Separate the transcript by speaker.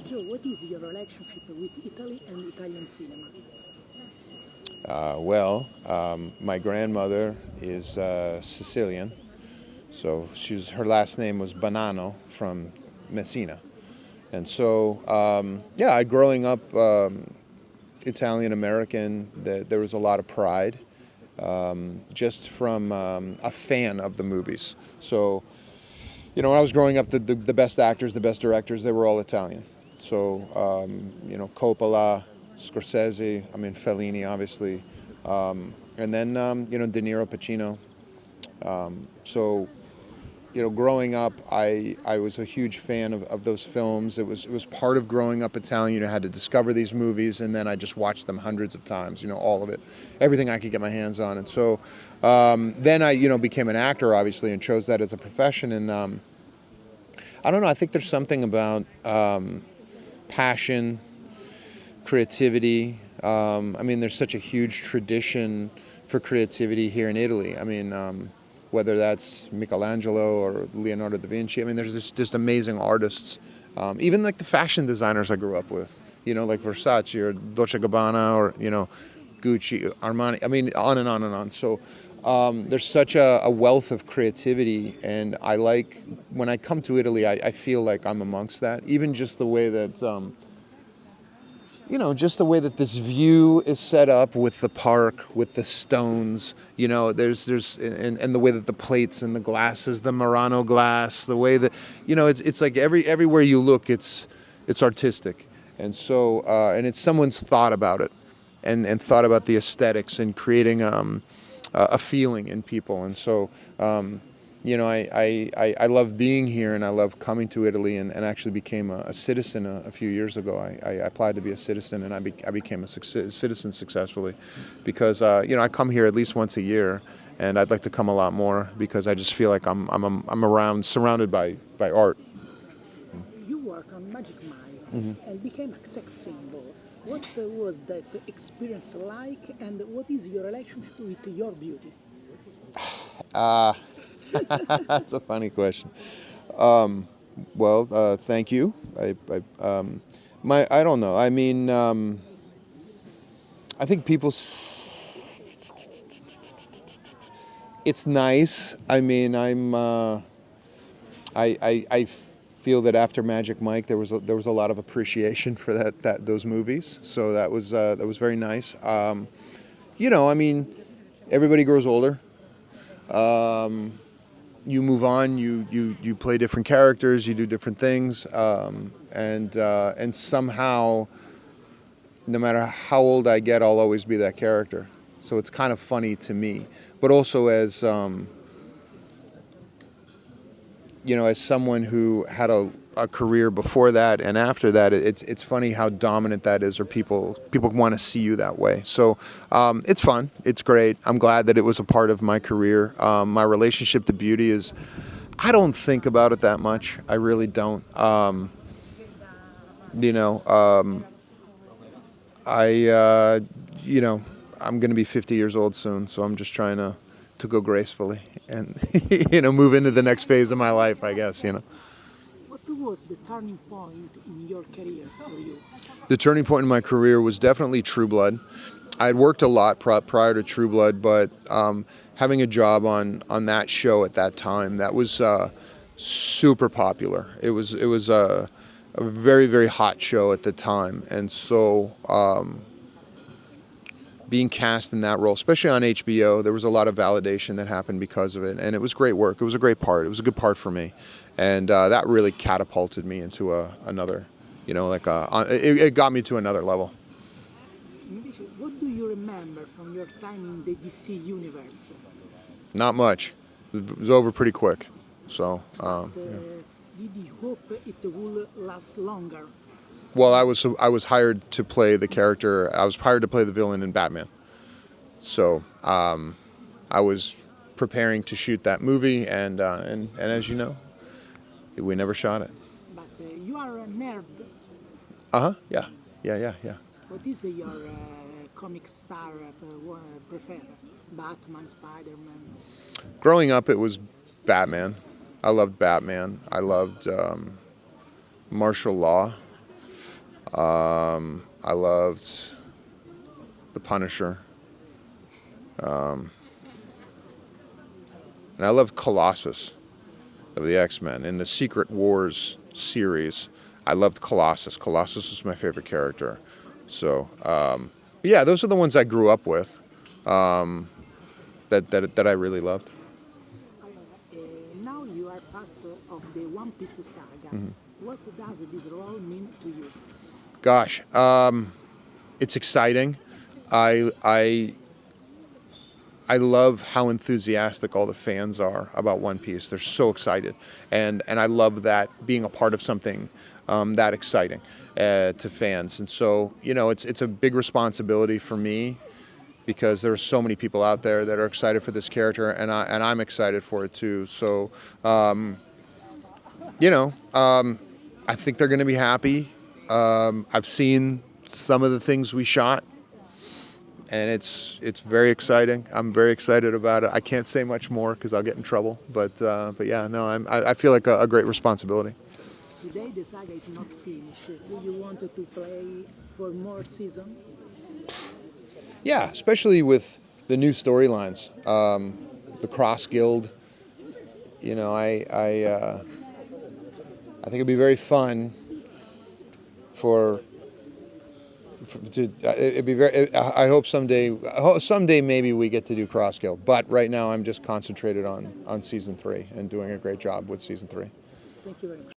Speaker 1: Joe, what is your relationship with Italy and Italian cinema?
Speaker 2: My grandmother is Sicilian, so her last name was Bonanno from Messina. And so, growing up Italian-American, there was a lot of pride just from a fan of the movies. So, when I was growing up, the best actors, the best directors, they were all Italian. So, Coppola, Scorsese, Fellini, obviously, and then, De Niro, Pacino. Growing up, I was a huge fan of those films. It was part of growing up Italian. I had to discover these movies, and then I just watched them hundreds of times, all of it, everything I could get my hands on. And so then I, became an actor, obviously, and chose that as a profession. And I don't know, I think there's something about passion, creativity. There's such a huge tradition for creativity here in Italy. Whether that's Michelangelo or Leonardo da Vinci. There's just amazing artists. Even like the fashion designers I grew up with, like Versace or Dolce & Gabbana or, Gucci, Armani, on and on and on. So there's such a wealth of creativity, and when I come to Italy, I feel like I'm amongst that. Even just the way that, this view is set up with the park, with the stones, there's and the way that the plates and the glasses, the Murano glass, the way that, it's like everywhere you look, it's artistic. And so, and it's someone's thought about it and thought about the aesthetics and creating a feeling in people. And so, I love being here, and I love coming to Italy, and actually became a citizen a few years ago. I applied to be a citizen, and I became a citizen successfully, because I come here at least once a year, and I'd like to come a lot more, because I just feel like I'm surrounded by art.
Speaker 1: You work on Magic Mike and became a sex symbol. What was that experience like, and what is your relationship with your beauty?
Speaker 2: That's a funny question. Thank you. I don't know. I think it's nice. I feel that after Magic Mike, there was a lot of appreciation for those movies. So that was very nice. Everybody grows older. You move on, you play different characters, you do different things, and somehow, no matter how old I get, I'll always be that character. So it's kind of funny to me, but also as someone who had a career before that and after that, it's funny how dominant that is, or people want to see you that way. So it's fun, it's great. I'm glad that it was a part of my career. My relationship to beauty is, I don't think about it that much. I really don't. I'm going to be 50 years old soon, so I'm just trying to go gracefully and move into the next phase of my life, I guess.
Speaker 1: What was the turning point in your career for you?
Speaker 2: The turning point in my career was definitely True Blood. I had worked a lot prior to True Blood, but having a job on that show at that time, that was super popular. It was a very, very hot show at the time, and so being cast in that role, especially on HBO, there was a lot of validation that happened because of it, and it was great work. It was a great part. It was a good part for me, and that really catapulted me into another, it got me to another level.
Speaker 1: What do you remember from your time in the DC universe?
Speaker 2: Not much. It was over pretty quick. So.
Speaker 1: Did you hope it would last longer?
Speaker 2: Well, I was hired to play the character. I was hired to play the villain in Batman. So I was preparing to shoot that movie, and as you know, we never shot it.
Speaker 1: But you are a nerd.
Speaker 2: Yeah.
Speaker 1: What is your comic star preferred? Batman, Spider-Man?
Speaker 2: Growing up, it was Batman. I loved Batman. I loved martial law. I loved The Punisher. And I loved Colossus of the X-Men. In the Secret Wars series, I loved Colossus. Colossus was my favorite character. So, yeah, those are the ones I grew up with that I really loved.
Speaker 1: Now you are part of the One Piece saga. What does this role mean to you?
Speaker 2: Gosh, it's exciting. I love how enthusiastic all the fans are about One Piece. They're so excited, and I love that, being a part of something that exciting to fans. And so, you know, it's a big responsibility for me, because there are so many people out there that are excited for this character, and I'm excited for it too. So, you know, I think they're going to be happy. I've seen some of the things we shot, and it's very exciting. I'm very excited about it. I can't say much more because I'll get in trouble. But yeah, no, I feel like a great responsibility.
Speaker 1: Today the saga is not finished. Do you want to play for more seasons?
Speaker 2: Yeah, especially with the new storylines, the Cross Guild. You know, I think it'd be very fun I hope someday maybe we get to do Cross Guild. But right now I'm just concentrated on season 3 and doing a great job with season 3.
Speaker 1: Thank you very much.